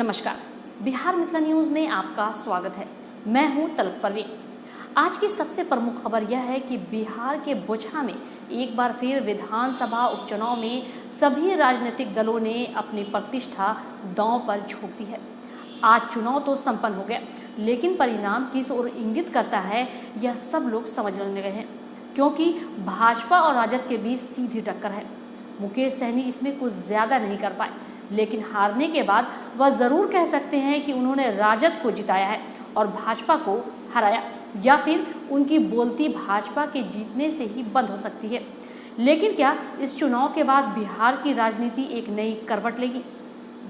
नमस्कार, बिहार मिथिला न्यूज में आपका स्वागत है। मैं हूं तलत परवीन। आज की सबसे प्रमुख खबर यह है कि बिहार के बोचहा में एक बार फिर विधानसभा उपचुनाव में सभी राजनीतिक दलों ने अपनी प्रतिष्ठा दांव पर झोंक दी है। आज चुनाव तो संपन्न हो गया, लेकिन परिणाम किस ओर इंगित करता है यह सब लोग समझने लगे हैं, क्योंकि भाजपा और राजद के बीच सीधी टक्कर है। मुकेश सहनी इसमें कुछ ज्यादा नहीं कर पाए, लेकिन हारने के बाद वह जरूर कह सकते हैं कि उन्होंने राजद को जिताया है और भाजपा को हराया, या फिर उनकी बोलती भाजपा के जीतने से ही बंद हो सकती है। लेकिन क्या इस चुनाव के बाद बिहार की राजनीति एक नई करवट लेगी?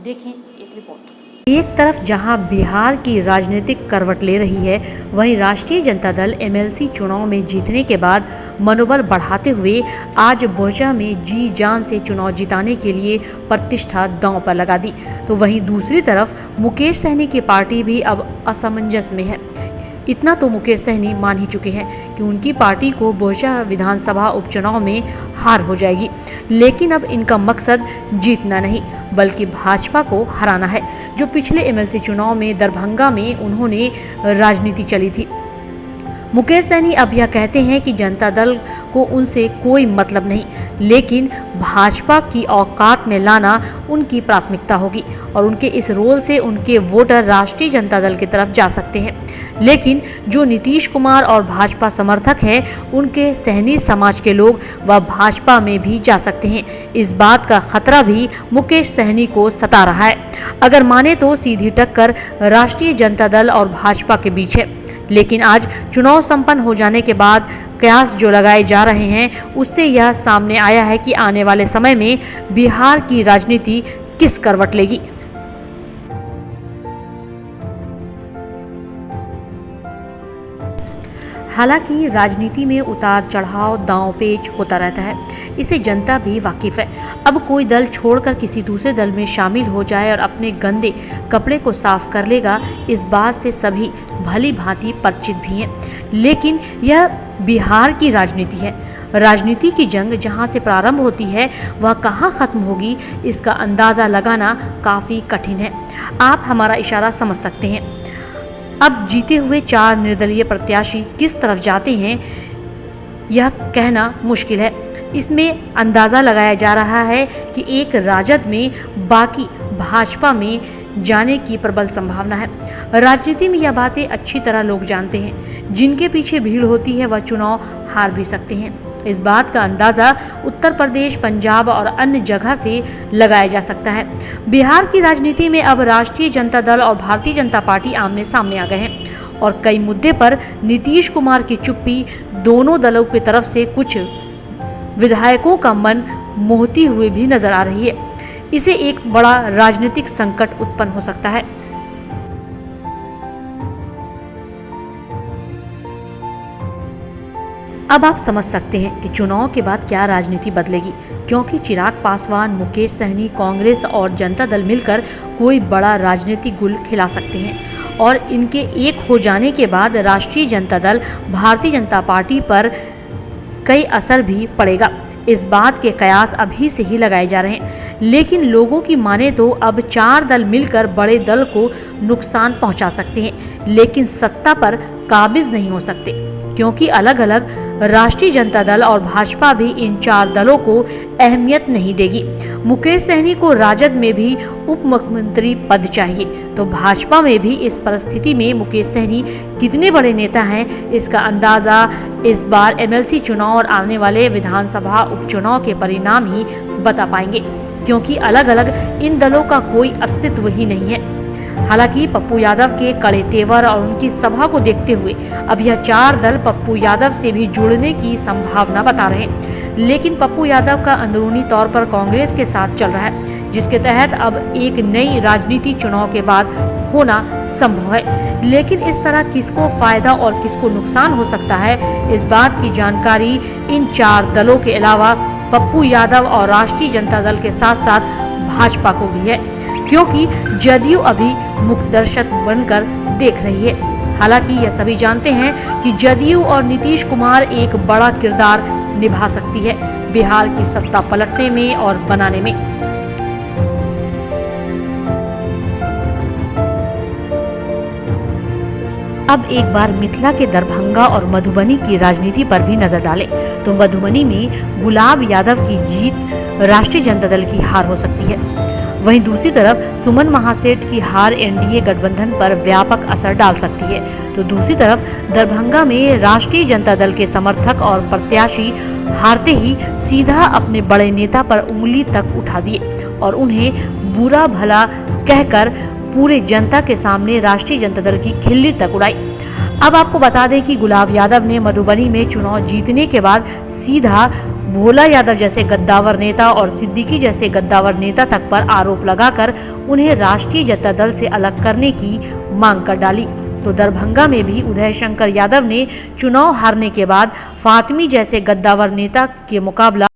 देखें एक रिपोर्ट। एक तरफ जहां बिहार की राजनीतिक करवट ले रही है, वहीं राष्ट्रीय जनता दल एमएलसी चुनाव में जीतने के बाद मनोबल बढ़ाते हुए आज बोचहा में जी जान से चुनाव जिताने के लिए प्रतिष्ठा दांव पर लगा दी। तो वहीं दूसरी तरफ मुकेश सहनी की पार्टी भी अब असमंजस में है। इतना तो मुकेश सहनी मान ही चुके हैं कि उनकी पार्टी को बोचहा विधानसभा उपचुनाव में हार हो जाएगी, लेकिन अब इनका मकसद जीतना नहीं बल्कि भाजपा को हराना है, जो पिछले एमएलसी चुनाव में दरभंगा में उन्होंने राजनीति चली थी। मुकेश सहनी अब यह कहते हैं कि जनता दल को उनसे कोई मतलब नहीं, लेकिन भाजपा की औकात में लाना उनकी प्राथमिकता होगी और उनके इस रोल से उनके वोटर राष्ट्रीय जनता दल की तरफ जा सकते हैं। लेकिन जो नीतीश कुमार और भाजपा समर्थक हैं, उनके सहनी समाज के लोग वह भाजपा में भी जा सकते हैं। इस बात का खतरा भी मुकेश सहनी को सता रहा है। अगर माने तो सीधी टक्कर राष्ट्रीय जनता दल और भाजपा के बीच है, लेकिन आज चुनाव संपन्न हो जाने के बाद कयास जो लगाए जा रहे हैं, उससे यह सामने आया है कि आने वाले समय में बिहार की राजनीति किस करवट लेगी। हालांकि राजनीति में उतार चढ़ाव दांव पेच होता रहता है, इसे जनता भी वाकिफ है। अब कोई दल छोड़कर किसी दूसरे दल में शामिल हो जाए और अपने गंदे कपड़े को साफ कर लेगा, इस बात से सभी भली भांति परिचित भी हैं। लेकिन यह बिहार की राजनीति है। राजनीति की जंग जहां से प्रारंभ होती है, वह कहां खत्म होगी, इसका अंदाज़ा लगाना काफ़ी कठिन है। आप हमारा इशारा समझ सकते हैं। अब जीते हुए 4 निर्दलीय प्रत्याशी किस तरफ जाते हैं, यह कहना मुश्किल है। इसमें अंदाज़ा लगाया जा रहा है कि एक राजद में, बाकी भाजपा में जाने की प्रबल संभावना है। राजनीति में यह बातें अच्छी तरह लोग जानते हैं। जिनके पीछे भीड़ होती है वह चुनाव हार भी सकते हैं। इस बात का अंदाज़ा उत्तर प्रदेश, पंजाब और अन्य जगह से लगाया जा सकता है। बिहार की राजनीति में अब राष्ट्रीय जनता दल और भारतीय जनता पार्टी आमने सामने आ गए हैं और कई मुद्दे पर नीतीश कुमार की चुप्पी दोनों दलों की तरफ से कुछ विधायकों का मन मोहती हुए भी नजर आ रही है। इसे एक बड़ा राजनीतिक संकट उत्पन्न हो सकता है। अब आप समझ सकते हैं कि चुनाव के बाद क्या राजनीति बदलेगी, क्योंकि चिराग पासवान, मुकेश सहनी, कांग्रेस और जनता दल मिलकर कोई बड़ा राजनीतिक गुल खिला सकते हैं और इनके एक हो जाने के बाद राष्ट्रीय जनता दल, भारतीय जनता पार्टी पर कई असर भी पड़ेगा। इस बात के कयास अभी से ही लगाए जा रहे हैं, लेकिन लोगों की माने तो अब 4 दल मिलकर बड़े दल को नुकसान पहुंचा सकते हैं, लेकिन सत्ता पर काबिज नहीं हो सकते, क्योंकि अलग अलग राष्ट्रीय जनता दल और भाजपा भी इन 4 दलों को अहमियत नहीं देगी। मुकेश सहनी को राजद में भी उप मुख्यमंत्री पद चाहिए, तो भाजपा में भी इस परिस्थिति में मुकेश सहनी कितने बड़े नेता हैं, इसका अंदाज़ा इस बार एमएलसी चुनाव और आने वाले विधानसभा उपचुनाव के परिणाम ही बता पाएंगे, क्योंकि अलग अलग इन दलों का कोई अस्तित्व ही नहीं है। हालांकि पप्पू यादव के कड़े तेवर और उनकी सभा को देखते हुए अब यह 4 दल पप्पू यादव से भी जुड़ने की संभावना बता रहे हैं, लेकिन पप्पू यादव का अंदरूनी तौर पर कांग्रेस के साथ चल रहा है, जिसके तहत अब एक नई राजनीति चुनाव के बाद होना संभव है। लेकिन इस तरह किसको फायदा और किसको नुकसान हो सकता है, इस बात की जानकारी इन 4 दलों के अलावा पप्पू यादव और राष्ट्रीय जनता दल के साथ साथ भाजपा को भी है, क्योंकि जदयू अभी मुखदर्शक बनकर देख रही है। हालांकि यह सभी जानते हैं कि जदयू और नीतीश कुमार एक बड़ा किरदार निभा सकती है बिहार की सत्ता पलटने में और बनाने में। अब एक बार मिथिला के दरभंगा और मधुबनी की राजनीति पर भी नजर डालें तो मधुबनी में गुलाब यादव की जीत राष्ट्रीय जनता दल की हार हो सकती है। वहीं दूसरी तरफ सुमन महासेठ की हार एनडीए गठबंधन पर व्यापक असर डाल सकती है। तो दूसरी तरफ दरभंगा में राष्ट्रीय जनता दल के समर्थक और प्रत्याशी हारते ही सीधा अपने बड़े नेता पर उंगली तक उठा दिए और उन्हें बुरा भला कहकर पूरे जनता के सामने राष्ट्रीय जनता दल की खिल्ली तक उड़ाई। अब आपको बता दें कि गुलाब यादव ने मधुबनी में चुनाव जीतने के बाद सीधा भोला यादव जैसे गद्दावर नेता और सिद्दीकी जैसे गद्दावर नेता तक पर आरोप लगाकर उन्हें राष्ट्रीय जनता दल से अलग करने की मांग कर डाली। तो दरभंगा में भी उदय शंकर यादव ने चुनाव हारने के बाद फातिमी जैसे गद्दावर नेता के मुकाबला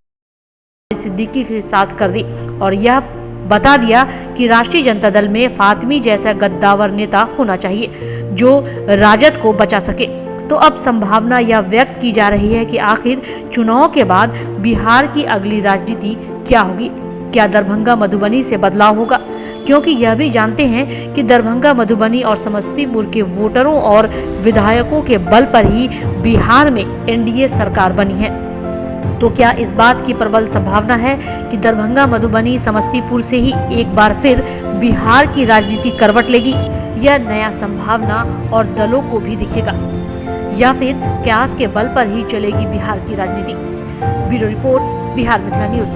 सिद्दीकी के साथ कर दी और यह बता दिया कि राष्ट्रीय जनता दल में फातिमी जैसा गद्दावर नेता होना चाहिए जो राजद को बचा सके। तो अब संभावना यह व्यक्त की जा रही है कि आखिर चुनाव के बाद बिहार की अगली राजनीति क्या होगी। क्या दरभंगा मधुबनी से बदलाव होगा, क्योंकि यह भी जानते हैं कि दरभंगा मधुबनी और समस्तीपुर के वोटरों और विधायकों के बल पर ही बिहार में एनडीए सरकार बनी है। तो क्या इस बात की प्रबल संभावना है कि दरभंगा मधुबनी समस्तीपुर से ही एक बार फिर बिहार की राजनीति करवट लेगी, यह नया संभावना और दलों को भी दिखेगा, या फिर क्यास के बल पर ही चलेगी बिहार की राजनीति। Bureau report, Bihar Mithila news.